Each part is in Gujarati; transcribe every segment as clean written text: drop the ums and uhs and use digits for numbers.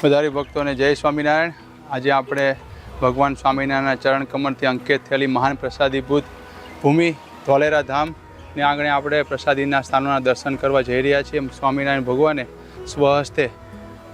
વધારે ભક્તોને જય સ્વામિનારાયણ। આજે આપણે ભગવાન સ્વામિનારાયણના ચરણ કમળથી અંકિત થયેલી મહાન પ્રસાદીભૂત ભૂમિ ધોલેરા ધામને આંગણે આપણે પ્રસાદીના સ્થાનોના દર્શન કરવા જઈ રહ્યા છીએ। સ્વામિનારાયણ ભગવાને સ્વહસ્તે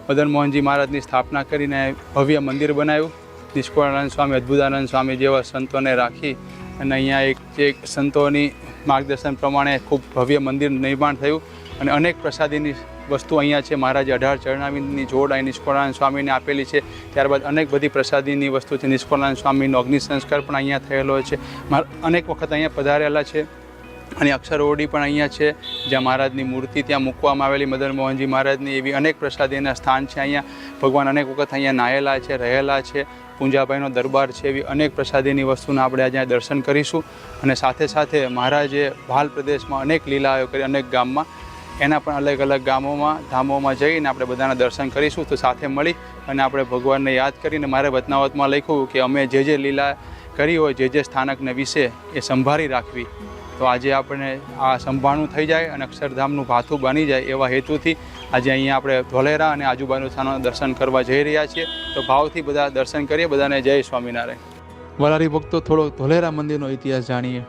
મદન મોહનજી મહારાજની સ્થાપના કરીને ભવ્ય મંદિર બનાવ્યું। નિષ્કુળાનંદ સ્વામી, અદ્ભુતાનંદ સ્વામી જેવા સંતોને રાખી અને અહીંયા એક સંતોની માર્ગદર્શન પ્રમાણે ખૂબ ભવ્ય મંદિર નિર્માણ થયું અને અનેક પ્રસાદીની વસ્તુ અહીંયા છે। મહારાજે 18 ચરણામૃતની જોડ અહીં નિષ્કુળાનંદ સ્વામીને આપેલી છે। ત્યારબાદ અનેક બધી પ્રસાદીની વસ્તુ છે। નિષ્કુળાનંદ સ્વામીનો અગ્નિ સંસ્કાર પણ અહીંયા થયેલો છે। અનેક વખત અહીંયા પધારેલા છે અને અક્ષર ઓરડી પણ અહીંયા છે, જ્યાં મહારાજની મૂર્તિ ત્યાં મૂકવામાં આવેલી મદન મોહનજી મહારાજની એવી અનેક પ્રસાદીના સ્થાન છે। અહીંયા ભગવાન અનેક વખત અહીંયા નાહેલા છે, રહેલા છે। પૂંજાભાઈનો દરબાર છે, એવી અનેક પ્રસાદીની વસ્તુના આપણે આજે દર્શન કરીશું અને સાથે સાથે મહારાજે ભાલ પ્રદેશમાં અનેક લીલાઓ કરી, અનેક ગામમાં એના પણ અલગ અલગ ગામોમાં ધામોમાં જઈને આપણે બધાના દર્શન કરીશું। તો સાથે મળી અને આપણે ભગવાનને યાદ કરીને મારે વતનાવતમાં લખ્યું કે અમે જે લીલા કરી હોય, જે સ્થાનકને વિશે એ સંભાળી રાખવી। તો આજે આપણે આ સંભાળનું થઈ જાય અને અક્ષરધામનું ભાથું બની જાય એવા હેતુથી આજે અહીંયા આપણે ધોલેરા અને આજુબાજુ સ્થાનોના દર્શન કરવા જઈ રહ્યા છીએ। તો ભાવથી બધા દર્શન કરીએ। બધાને જય સ્વામિનારાયણ। વલારી ભક્તો, થોડો ધોલેરા મંદિરનો ઇતિહાસ જાણીએ।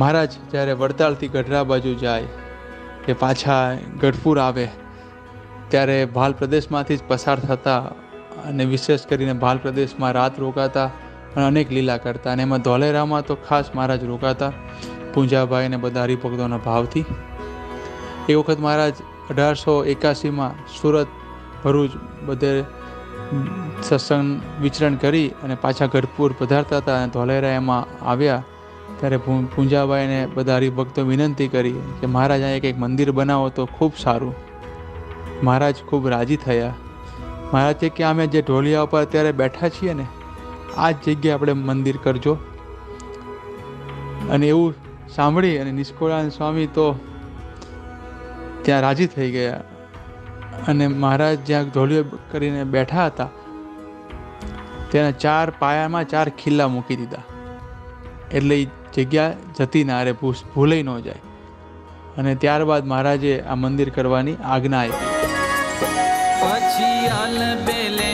મહારાજ જ્યારે વડતાલથી ગઢડા બાજુ જાય કે પાછા ગઢપુર આવે ત્યારે ભાલ પ્રદેશમાંથી જ પસાર થતા અને વિશેષ કરીને ભાલ પ્રદેશમાં રાત રોકાતા અને અનેક લીલા કરતા અને એમાં ધોલેરામાં તો ખાસ મહારાજ રોકાતા પૂંજાભાઈ અને બધા હરિભક્તોના ભાવથી। એ વખત મહારાજ 1881માં સુરત, ભરૂચ બધે સત્સંગ વિચરણ કરી અને પાછા ગઢપુર પધારતા હતા અને ધોલેરા એમાં આવ્યા ત્યારે પૂંજાભાઈને બધા હરિભક્તો વિનંતી કરી કે મહારાજ અહીંયા એક મંદિર બનાવો તો ખૂબ સારું। મહારાજ ખૂબ રાજી થયા। મહારાજે કે અમે જે ઢોલિયા ઉપર અત્યારે બેઠા છીએ ને, આ જ જગ્યાએ આપણે મંદિર કરજો। અને એવું સાંભળી અને નિષ્કુળાનંદ સ્વામી તો ત્યાં રાજી થઈ ગયા અને મહારાજ જ્યાં ઢોલિયો કરીને બેઠા હતા તેના 4 પાયામાં 4 ખીલ્લા મૂકી દીધા, એટલે એ જગ્યા જતી ના રહે, ભૂલાઈ ન જાય। અને ત્યારબાદ મહારાજે આ મંદિર કરવાની આજ્ઞા આપી। પછી આલબેલે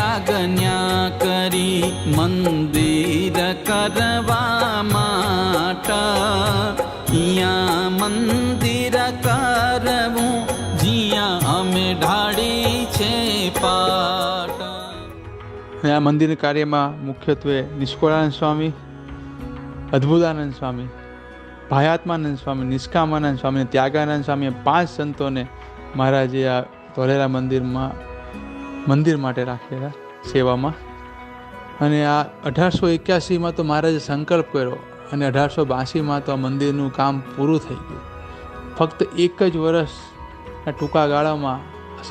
આજ્ઞા કરી મંદિર કરવા માટે, અહીંયા મંદિર કરવું જ્યાં અમે ઢાળી છે પાટ। આ મંદિર કાર્યમાં મુખ્યત્વે નિષ્કુળાનંદ સ્વામી, અદ્ભુતાનંદ સ્વામી, ભાયાત્માનંદ સ્વામી, નિષ્કામાનંદ સ્વામી અને ત્યાગાનંદ સ્વામી 5 સંતોને મહારાજે આ ધોલેરા મંદિર માટે રાખેલા સેવામાં। અને આ 1881માં તો મહારાજે સંકલ્પ કર્યો અને 1882માં તો આ મંદિરનું કામ પૂરું થઈ ગયું। ફક્ત 1 જ વર્ષના ટૂંકા ગાળામાં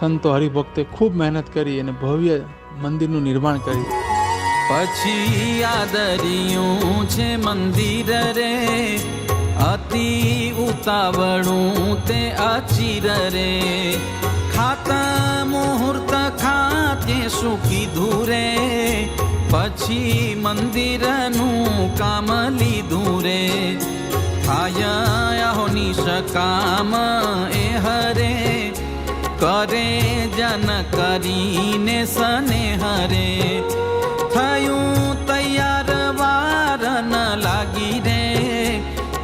સંતો હરિભક્તે ખૂબ મહેનત કરી અને ભવ્ય મંદિરનું નિર્માણ કર્યું। પછી આદર્યું છે મંદિર રે, અતિ ઉતાવળું તે અચિર રે, ખાતા મુહૂર્ત ખાતે શું કીધું રે, પછી મંદિરનું કામ લીધું રે, થાયા નિષ્કામ એ હરે, કરે જન કરીને સ્નેહ રે, થયું તૈયાર વાર ન લાગી રે,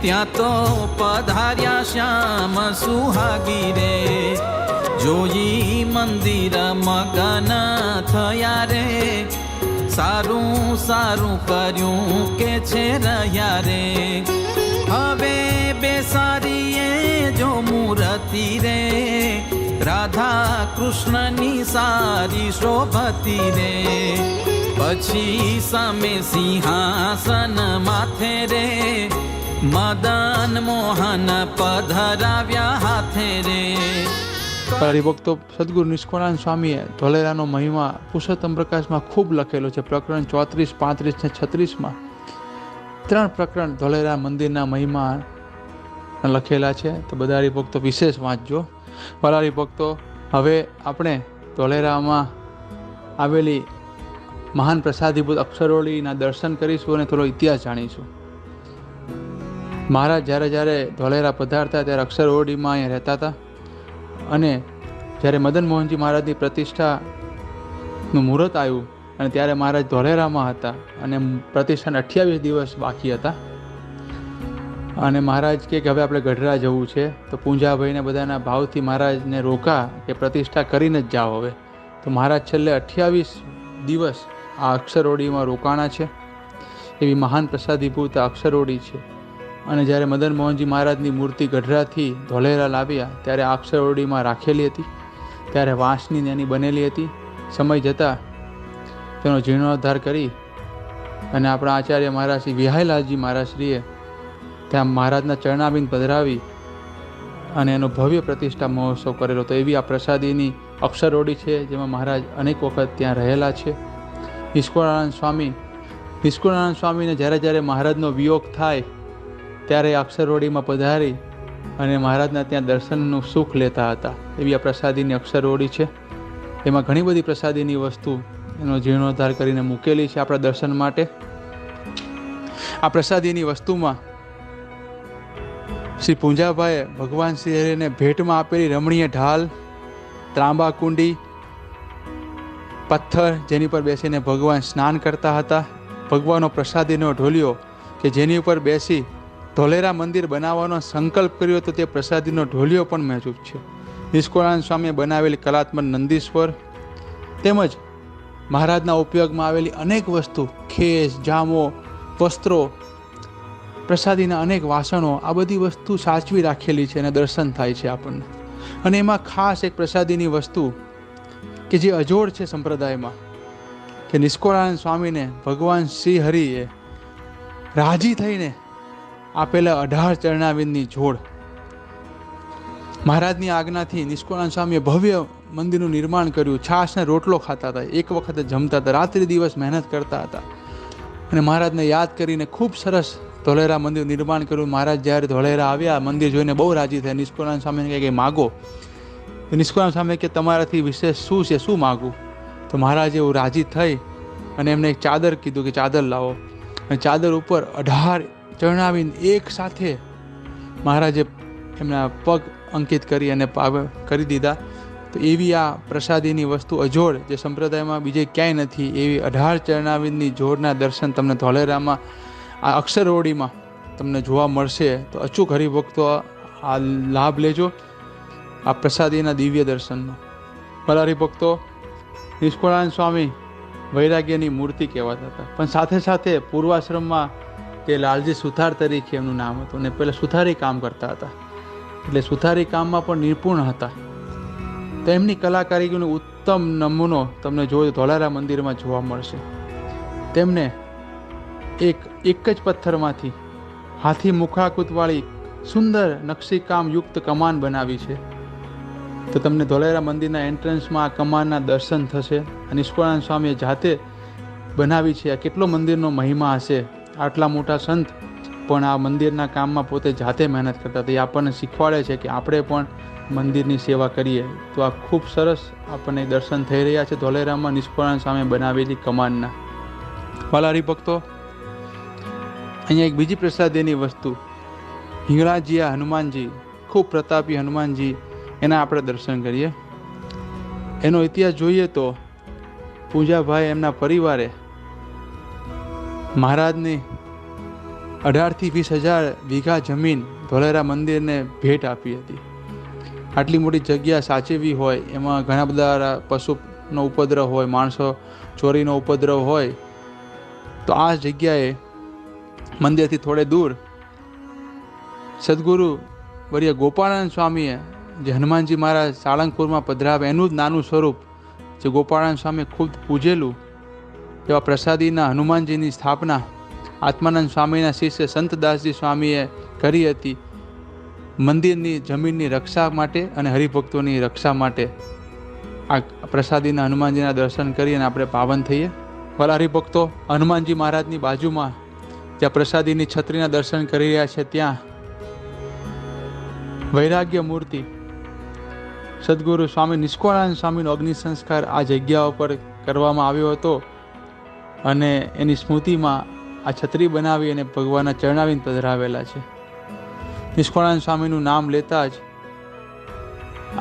ત્યાં તો પધાર્યા શ્યામ સુહાગી રે, જોઈ મંદિર મગન થયા રે, સારું સારું કર્યું કે છે રહ્યા રે, હવે બેસારીએ જો મૂર્તિ રે, રાધા કૃષ્ણની સારી શોભતી રે, પછી સામે સિંહાસન માથે રે, મદન મોહન પધરાવ્યા હાથે રે। હરિભક્તો, સદગુરુ નિષ્કુળાનંદ સ્વામીએ ધોલેરાનો મહિમા પુરુષોત્તમ પ્રકાશમાં ખૂબ લખેલો છે। પ્રકરણ 34, 35 ને 36માં 3 પ્રકરણ ધોલેરા મંદિરના મહિમા લખેલા છે। તો બધા હરિભક્તો વિશેષ વાંચજો। વાલા હરિભક્તો, હવે આપણે ધોલેરામાં આવેલી મહાન પ્રસાદીભૂત અક્ષરોળીના દર્શન કરીશું અને થોડો ઇતિહાસ જાણીશું। મહારાજ જ્યારે ધોલેરા પધારતા ત્યારે અક્ષર ઓરડીમાં અહીંયા રહેતા હતા અને જ્યારે મદન મોહનજી મહારાજની પ્રતિષ્ઠાનું મુહૂર્ત આવ્યું અને ત્યારે મહારાજ ધોલેરામાં હતા અને પ્રતિષ્ઠાના 28 દિવસ બાકી હતા અને મહારાજ કે હવે આપણે ગઢડા જવું છે. તો પૂંજાભાઈને બધાના ભાવથી મહારાજને રોકા કે પ્રતિષ્ઠા કરીને જ જાઓ હવે. તો મહારાજ છેલ્લે 28 દિવસ આ અક્ષરોડીમાં રોકાણા છે. એવી મહાન પ્રસાદીભૂત આ અક્ષરોડી છે. અને જ્યારે મદન મોહનજી મહારાજની મૂર્તિ ગઢડાથી ધોલેરા લાવ્યા ત્યારે આ અક્ષરોડીમાં રાખેલી હતી. ત્યારે વાંસની એની બનેલી હતી. સમય જતાં તેનો જીર્ણોદ્ધાર કરી અને આપણા આચાર્ય મહારાજ શ્રી વિહાયલાલજી મહારાજશ્રીએ ત્યાં મહારાજના ચરણાબિંદ પધરાવી અને એનો ભવ્ય પ્રતિષ્ઠા મહોત્સવ કરેલો. તો એવી આ પ્રસાદીની અક્ષરોડી છે જેમાં મહારાજ અનેક વખત ત્યાં રહેલા છે. નિષ્કુળાનંદ સ્વામીને જ્યારે મહારાજનો વિયોગ થાય ત્યારે અક્ષરોડીમાં પધારી અને મહારાજના ત્યાં દર્શનનું સુખ લેતા હતા. એવી આ પ્રસાદીની અક્ષરોડી છે. એમાં ઘણી બધી પ્રસાદીની વસ્તુ એનો જીર્ણોદ્ધાર કરીને મૂકેલી છે આપણા દર્શન માટે. આ પ્રસાદીની વસ્તુમાં શ્રી પૂંજાભાઈએ ભગવાન શ્રી હરિને ભેટમાં આપેલી રમણીય ઢાલ, ત્રાંબા કુંડી, પથ્થર જેની પર બેસીને ભગવાન સ્નાન કરતા હતા, ભગવાનનો પ્રસાદીનો ઢોલિયો કે જેની ઉપર બેસી ધોલેરા મંદિર બનાવવાનો સંકલ્પ કર્યો હતો તે પ્રસાદીનો ઢોલિયો પણ મહેજૂબ છે. નિષ્કુળાનંદ સ્વામીએ બનાવેલી કલાત્મક નંદીશ્વર તેમજ મહારાજના ઉપયોગમાં આવેલી અનેક વસ્તુ, ખેસ, જામો, વસ્ત્રો, પ્રસાદીના અનેક વાસણો, આ બધી વસ્તુ સાચવી રાખેલી છે અને દર્શન થાય છે આપણને. અને એમાં ખાસ એક પ્રસાદીની વસ્તુ કે જે અજોડ છે સંપ્રદાયમાં, કે નિષ્કુળાનંદ સ્વામીને ભગવાન શ્રી હરિએ રાજી થઈને આપેલા 18 ચરણાવિંદની જોડ. મહારાજની આજ્ઞાથી નિષ્કુળાનંદ સ્વામીએ ભવ્ય મંદિરનું નિર્માણ કર્યું. છાશને રોટલો ખાતા હતા, એક વખત જમતા હતા, રાત્રિ દિવસ મહેનત કરતા હતા અને મહારાજને યાદ કરીને ખૂબ સરસ ધોલેરા મંદિર નિર્માણ કર્યું. મહારાજ જ્યારે ધોલેરા આવ્યા મંદિર જોઈને બહુ રાજી થયા. નિષ્કુળાનંદ સ્વામીને કહે કે માગો. તો નિષ્કુળાનંદ સ્વામી કે તમારાથી વિશેષ શું છે, શું માગું? તો મહારાજ એવું રાજી થઈ અને એમને એક ચાદર કીધું કે ચાદર લાવો. અને ચાદર ઉપર 18 ચરણાવિંદ એક સાથે મહારાજે એમના પગ અંકિત કરી અને કરી દીધા. તો એવી આ પ્રસાદીની વસ્તુ અજોડ જે સંપ્રદાયમાં બીજે ક્યાંય નથી, એવી 18 ચરણાવિંદની જોડના દર્શન તમને ધોલેરામાં આ અક્ષરોડીમાં તમને જોવા મળશે. તો અચૂક હરિભક્તો આ લાભ લેજો આ પ્રસાદીના દિવ્ય દર્શનનો. ભલા હરિભક્તો, નિષ્કુળાનંદ સ્વામી વૈરાગ્યની મૂર્તિ કહેવાતા હતા, પણ સાથે સાથે પૂર્વાશ્રમમાં તે લાલજી સુથાર તરીકે એમનું નામ હતું અને પહેલાં સુથારી કામ કરતા હતા. એટલે સુથારી કામમાં પણ નિપુણ હતા. તો એમની કલાકારીનો ઉત્તમ નમૂનો તમને જો ધોલેરા મંદિરમાં જોવા મળશે. તેમને એક જ પથ્થરમાંથી હાથી મુખાકૃતવાળી સુંદર નકશીકામ યુક્ત કમાન બનાવી છે. તો તમને ધોલેરા મંદિરના એન્ટ્રન્સમાં આ કમાનના દર્શન થશે. નિષ્કુળાનંદ સ્વામીએ જાતે બનાવી છે. આ કેટલો મંદિરનો મહિમા હશે. આટલા મોટા સંત પણ આ મંદિરના કામમાં પોતે જાતે મહેનત કરતા હતા. એ આપણને શીખવાડે છે કે આપણે પણ મંદિરની સેવા કરીએ. તો આ ખૂબ સરસ આપણને દર્શન થઈ રહ્યા છે ધોલેરામાં નિષ્કુળાનંદ સ્વામી બનાવેલી કમાનના. વાલા હરિભક્તો, અહીંયા એક બીજી પ્રસાદીની વસ્તુ, હિંગળાજીયા હનુમાનજી, ખૂબ પ્રતાપી હનુમાનજી, એના આપણે દર્શન કરીએ. એનો ઇતિહાસ જોઈએ તો પૂંજાભાઈ એમના પરિવારે મહારાજની 18 થી 20,000 વીઘા જમીન ધોલેરા મંદિરને ભેટ આપી હતી. આટલી મોટી જગ્યા સાચવવી હોય, એમાં ઘણા બધા પશુનો ઉપદ્રવ હોય, માણસો ચોરીનો ઉપદ્રવ હોય, તો આ જગ્યાએ મંદિરથી થોડે દૂર સદગુરુ વર્ય ગોપાળાનંદ સ્વામીએ જે હનુમાનજી મહારાજ સાળંગપુરમાં પધરાવે એનું જ નાનું સ્વરૂપ જે ગોપાળાનંદ સ્વામીએ ખુદ પૂજેલું એવા પ્રસાદીના હનુમાનજીની સ્થાપના આત્માનંદ સ્વામીના શિષ્ય સંતદાસજી સ્વામીએ કરી હતી. મંદિરની જમીનની રક્ષા માટે અને હરિભક્તોની રક્ષા માટે આ પ્રસાદીના હનુમાનજીના દર્શન કરી અને આપણે પાવન થઈએ. ભલા હરિભક્તો, હનુમાનજી મહારાજની બાજુમાં જ્યાં પ્રસાદીની છત્રીના દર્શન કરી રહ્યા છે ત્યાં વૈરાગ્ય મૂર્તિ સદગુરુ સ્વામી નિષ્કુળાનંદ સ્વામીનો અગ્નિ સંસ્કાર આ જગ્યા ઉપર કરવામાં આવ્યો હતો અને એની સ્મૃતિમાં આ છત્રી બનાવી અને ભગવાનના ચરણાવિંદ પધરાવેલા છે. નિષ્કુળાનંદ સ્વામીનું નામ લેતા જ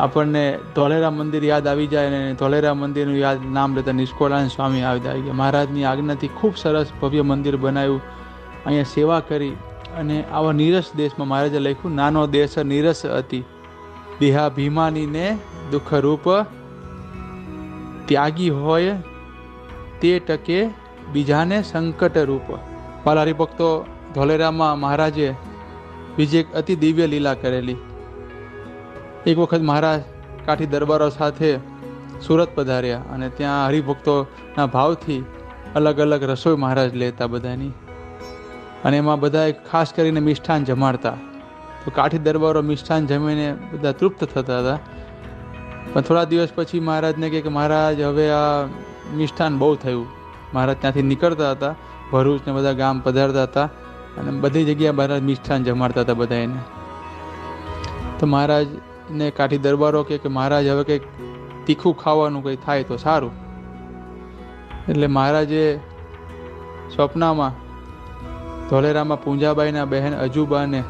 આપણને ધોલેરા મંદિર યાદ આવી જાય અને ધોલેરા મંદિરનું યાદ નામ લેતા નિષ્કોળાનંદ સ્વામી યાદ આવી ગયા. મહારાજની આજ્ઞાથી ખૂબ સરસ ભવ્ય મંદિર બનાવ્યું, અહીંયા સેવા કરી. અને આવા નીરસ દેશમાં મહારાજે લખ્યું, નાનો દેશ નીરસ હતી, દેહાભિમાનીને દુઃખરૂપ, ત્યાગી હોય તે ટકે બીજાને સંકટ રૂપ. વાલા હરિભક્તો, ધોલેરામાં મહારાજે બીજી એક અતિ દિવ્ય લીલા કરેલી. એક વખત મહારાજ કાઠી દરબારો સાથે સુરત પધાર્યા અને ત્યાં હરિભક્તોના ભાવથી અલગ અલગ રસોઈ મહારાજ લેતા બધાની, અને એમાં બધા ખાસ કરીને મિષ્ઠાન જમાડતા. તો કાઠી દરબારો મિષ્ઠાન જમીને બધા તૃપ્ત થતા હતા. પણ થોડા દિવસ પછી મહારાજને કહે કે મહારાજ હવે આ મિષ્ઠાન બહુ થયું. મહારાજ ત્યાંથી નીકળતા હતા, ભરૂચ ને બધા ગામ પધારતા હતા અને બધી જગ્યાએ મહારાજ મિષ્ઠાન જમાડતા હતા બધા એને. તો મહારાજને કાઠી દરબારો કહે કે મહારાજ હવે કંઈક તીખું ખાવાનું કંઈ થાય તો સારું. એટલે મહારાજે સ્વપ્નમાં ધોલેરામાં પૂંજાબાઈના બહેન અજુબાને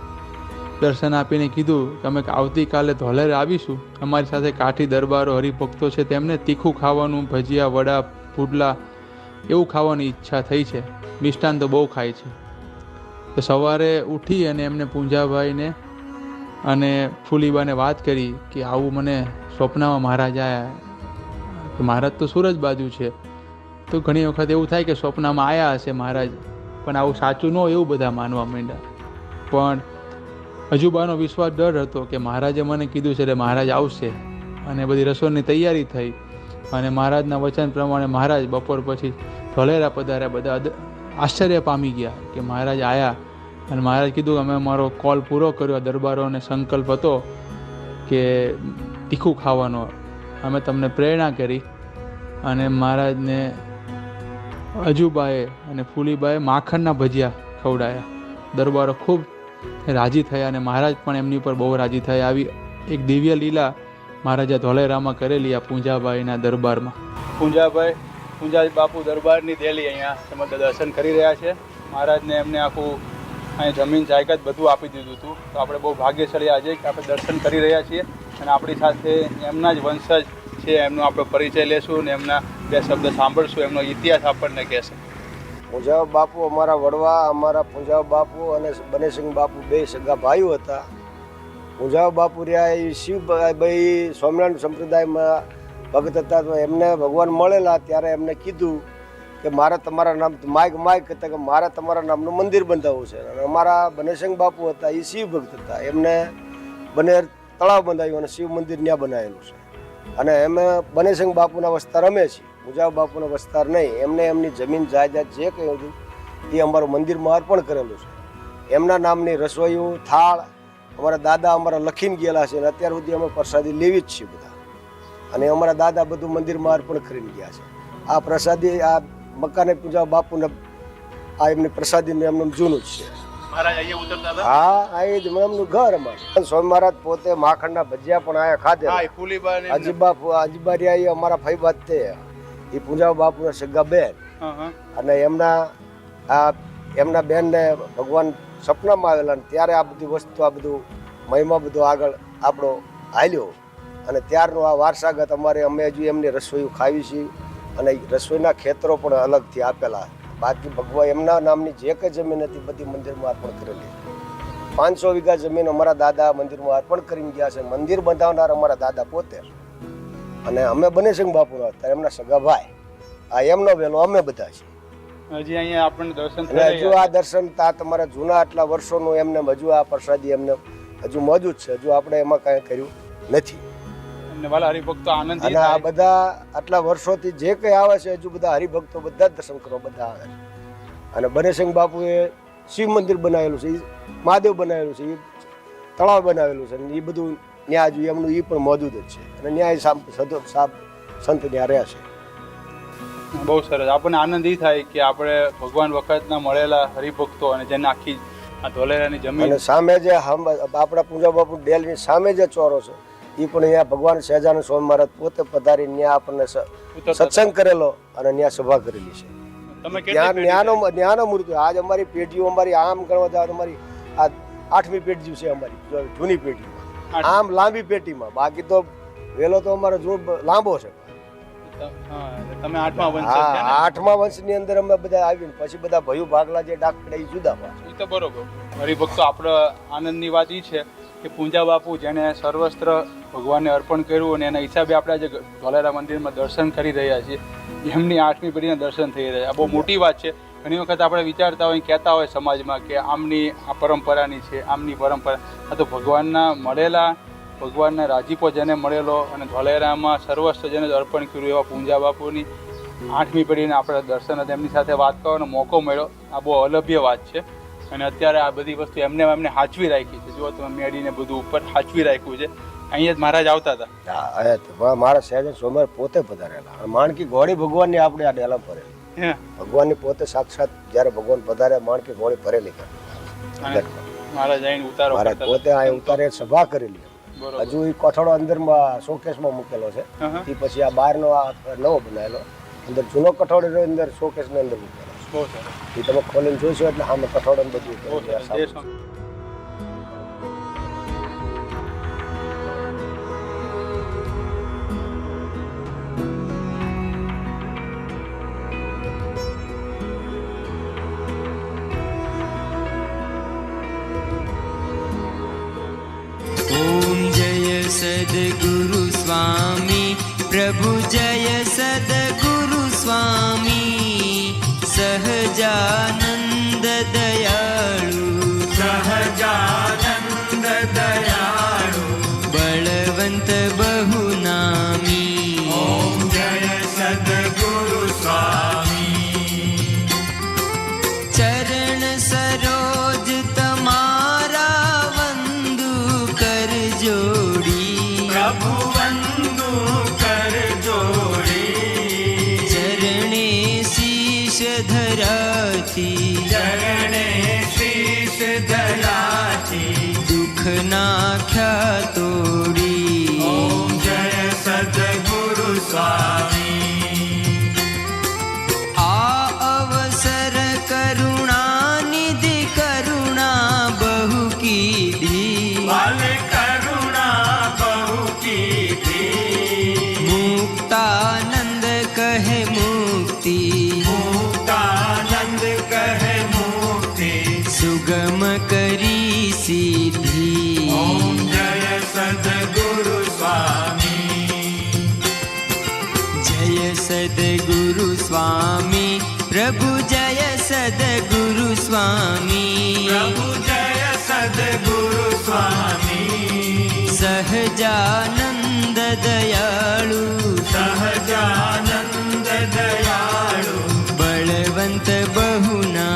દર્શન આપીને કીધું કે અમે આવતીકાલે ધોલેરા આવીશું, અમારી સાથે કાઠી દરબારો હરિભક્તો છે, તેમને તીખું ખાવાનું, ભજીયા, વડા, પુડલા એવું ખાવાની ઈચ્છા થઈ છે, મિષ્ટાન તો બહુ ખાય છે. તો સવારે ઉઠી અને એમને પૂંજાભાઈને અને ફૂલીબાને વાત કરી કે આવું મને સ્વપ્નમાં મહારાજ આવ્યા. કે મહારાજ તો સુરત બાજુ છે. તો ઘણી વખત એવું થાય કે સ્વપ્નમાં આવ્યા હશે મહારાજ, પણ આવું સાચું ન હોય એવું બધા માનવા માંડ્યા. પણ અજુબાનો વિશ્વાસ ડર હતો કે મહારાજે મને કીધું છે એટલે મહારાજ આવશે. અને બધી રસોઈની તૈયારી થઈ અને મહારાજના વચન પ્રમાણે મહારાજ બપોર પછી ધોલેરા પધાર્યા. બધા આશ્ચર્ય પામી ગયા કે મહારાજ આવ્યા. અને મહારાજ કીધું અમે અમારો કોલ પૂરો કર્યો, દરબારોને સંકલ્પ હતો કે તીખું ખાવાનો, અમે તમને પ્રેરણા કરી. અને મહારાજને અજુબાએ અને ફૂલીબાએ માખણના ભજીયા ખવડાયા. દરબારો ખૂબ રાજી થયા અને મહારાજ પણ એમની ઉપર બહુ રાજી થયા. આવી એક દિવ્ય લીલા મહારાજા ધોલેરામાં કરેલી આ પૂંજાબાઈના દરબારમાં. પૂંજા બાપુ દરબારની દેલી અહીંયા સમગ્ર દર્શન કરી રહ્યા છે. મહારાજને એમને આખું અહીં જમીન જાયકાત બધું આપી દીધું હતું. તો આપણે બહુ ભાગ્યશાળી આજે કે આપણે દર્શન કરી રહ્યા છીએ અને આપણી સાથે એમના જ વંશજ છે, એમનો આપણે પરિચય લેશું અને એમના બે શબ્દ સાંભળશું, એમનો ઇતિહાસ આપણને કહેશે. પૂંજાવ બાપુ અમારા વડવા, અમારા પૂંજાવ બાપુ અને બનેસિંહ બાપુ બે સગા ભાઈઓ હતા. પૂંજાવ બાપુ રહ્યા એ શિવભાઈ સ્વામિનારાયણ સંપ્રદાયમાં ભગત હતા. તો એમને ભગવાન મળેલા ત્યારે એમને કીધું કે મારે તમારા નામ માઇક હતા કે મારે તમારા નામનું મંદિર બંધાવવું છે. અને અમારા બનેસિંહ બાપુ હતા એ શિવ ભક્ત હતા, એમને બનેર તળાવ બંધાવ્યું અને શિવ મંદિર ત્યાં બનાવેલું છે. અને અમે બનેસિંહ બાપુના વસ્તાર અમે છીએ, પૂંજાવ બાપુનો વસ્તાર નહીં. એમને એમની જમીન જાયદાદ જે કંઈ હતું એ અમારું મંદિરમાં અર્પણ કરેલું છે. એમના નામની રસોઈઓ થાળ અમારા દાદા અમારા લખીને ગયેલા છે અને અત્યાર સુધી અમે પ્રસાદી લેવી જ છીએ બધા. અને અમારા દાદા બધું મંદિરમાં અર્પણ કરીને ગયા છે. આ પ્રસાદી આ મકાને પૂંજાવ બાપુને આ એમની પ્રસાદીનું એમનું જૂનું જ છે. હા, આ જ એમનું ઘર અમારું. સ્વામી મહારાજ પોતે માખણના ભજીયા પણ આયા ખાધે. અજીબા રહ્યા અમારા ફઈબાદ તે એ પૂંજાવ બાપુના સગા બેન. અને એમના બેનને ભગવાન સપનામાં આવેલા ત્યારે આ બધી વસ્તુ આ બધું મહિમા બધું આગળ આપણો હાલ્યો. અને ત્યારનો આ વારસાગત અમારે અમે હજુ એમની રસોઈ ખાવી છીએ. અને રસોઈના ખેતરો પણ અલગથી આપેલા. બાકી ભગવાન એમના નામની જે કંઈ જમીન હતી બધી મંદિરમાં અર્પણ કરેલી. 500 વીઘા જમીન અમારા દાદા મંદિરમાં અર્પણ કરીને ગયા છે. મંદિર બંધાવનાર અમારા દાદા પોતે. અને અમે બનેસિંહ બાપુના હતા, એમના સગા ભાઈ. આ એમનો વેલો અમે બધા છીએ. હજી અહીંયા આપણને દર્શન હજુ આ દર્શન તમારા જૂના આટલા વર્ષોનું એમને હજુ આ પ્રસાદી એમને હજુ મોજૂદ છે. હજુ આપણે એમાં કાંઈ કર્યું નથી. હરિભક્તો આનંદ અને આ બધા આટલા વર્ષોથી જે કંઈ આવે છે હજુ બધા હરિભક્તો બધા જ દર્શન કરવા બધા આવે છે. અને બનેસિંહ બાપુએ શિવ મંદિર બનાવેલું છે, મહાદેવ બનાવેલું છે, તળાવ બનાવેલું છે. એ બધું ન્યાય હજુ એમનું એ પણ મોજૂદ જ છે. અને ન્યાય સંત ત્યાં રહ્યા છે. બહુ સરસ. આપણને આનંદ એ થાય કે આપણે ભગવાન વખતના મળેલા હરિભક્તો અને જેને આખી આ ધોલેરાની જમીન અને સામે જે આપણા પૂંજાવ બાપુ ડેલની સામે જે ચોરો છે એ પણ અહીંયા ભગવાન સહેજાનંદ સ્વામી મહારાજ પોતે પધારી ત્યાં આપણને સત્સંગ કરેલો અને ત્યાં સભા કરેલી છે. જ્ઞાનો મૂર્તિ આજ અમારી પેઢીઓ અમારી આમ ગણવા જાવ અમારી આ 8મી પેઢી છે અમારી જૂની પેઢી. આમ લાંબી પેટીમાં. બાકી તો વેલો તો અમારો જો લાંબો છે. તમે 8મા વંશ હા, છે ને? 8મા વંશની અંદર અમે બધા આવીને પછી બધા ભયું ભાગલા જે ડાક પડે એ જુદા પાછા. એ તો બરોબર. હરિભક્તો, આપણે આનંદની વાત એ છે કે પૂંજા બાપુ જેને સર્વસ્ત્ર ભગવાનને અર્પણ કર્યું અને એના હિસાબે આપણે આજે ધોલેરા મંદિરમાં દર્શન કરી રહ્યા છીએ, એમની 8મી પેઢીના દર્શન થઈ રહ્યા છે. આ બહુ મોટી વાત છે. ઘણી વખત આપણે વિચારતા હોય, કહેતા હોય સમાજમાં કે આમની આ પરંપરાની છે, આમની પરંપરા. આ તો ભગવાનના મળેલા, ભગવાનના રાજીપો જેને મળેલો અને ધોલેરામાં સર્વસ્વ જેને અર્પણ કર્યું એવા પૂંજા બાપુની 8મી પેઢીને આપણે દર્શન હતા, એમની સાથે વાત કરવાનો મોકો મળ્યો. આ બહુ અલભ્ય વાત છે. અને અત્યારે આ બધી વસ્તુ એમને સાચવી રાખી છે. જો તમે મેળીને બધું ઉપર સાચવી રાખ્યું છે. અહીંયા જ મહારાજ આવતા હતા. મારા સહેજન સોમવાર પોતે પધારેલા. માણકી ઘોડી ભગવાનની આપણે આ ડેલા ભરેલી. ભગવાનની પોતે સાક્ષાત જ્યારે ભગવાન પધારે માણકી ઘોડી ભરેલી કરી. મહારાજ આવીને ઉતારો મારે પોતે આ ઉતારે સભા કરેલી. હજુ એ કોઠાડો અંદરમાં શોકેસમાં મૂકેલો છે. એ પછી આ બહારનો આ નવો બનાવેલો. અંદર જૂનો કઠોળો રહ્યો, અંદર શોકેસની અંદર મૂકેલો. બહુ સરસ. એ તમે ખોલીને જોઈશો એટલે આમાં કઠોળો બધું. બહુ સરસ. જય સ્વામી. सद्गुरु स्वामी प्रभु जय सद्गुरु स्वामी सहजानंद दयाळु सहजानंद दयाळु बलवंत बहुनामी ओम जय सद्गुरु स्वामी चरण सरोज तमारा वंदु कर जोड़ी प्रभु वंदु कर जोड़ी चरणे शीश धराती चरणे शीश धराती दुख नाख्या तोड़ी ओम जय सद्गुरु स्वामी आ अवसर करुणा निधि करुणा बहु कीधी मुक्तानंद कहे मुक्ति मुक्तानंद कहे मुक्ति सुगम करी सिद्धि ओम जय सद्गुरु स्वामी जय सद्गुरु स्वामी प्रभु जय सद्गुरु स्वामी प्रभु जय सद्गुरु स्वामी सहजानंद दयाळु सहजानंद दयाळु बलवंत बहुना